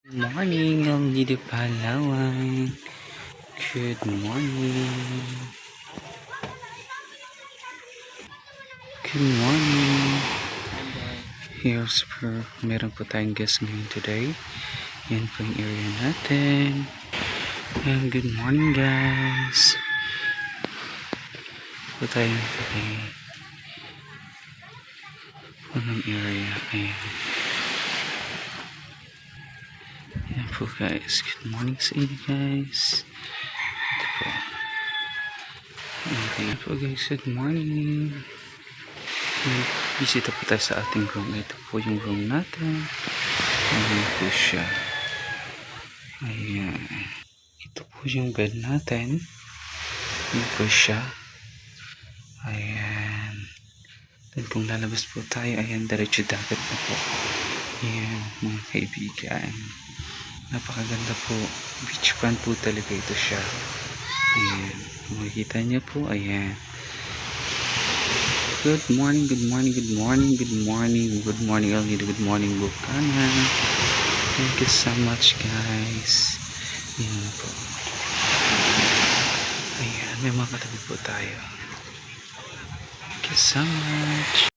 Morning, Long Dito Palawan. Good morning. Good morning. Here's meron po tayong guest ngayon today. Yan po yung area natin. And good morning, guys. Po tayo today. Unang area. Ayan. Yan po, guys. Good morning sa inyo, guys. Ito po. Okay po, guys. Good morning. Bisita po tayo sa ating room. Ito po yung room natin. Ayan po siya. Ayan. Ito po yung bed natin. Ayan po siya. Ayan. Then kung lalabas po tayo, ayan, diretso dagat na po. Ayan, mga kaibigan. Napakaganda po. Beachfront po talaga ito siya. Ayan. Makikita niyo po, ayan. Good morning, good morning, good morning, good morning, good morning, Elnito, good morning, Bukana. Thank you so much, guys. Ayan po. Ayan, may mga katabi po tayo. Thank you so much.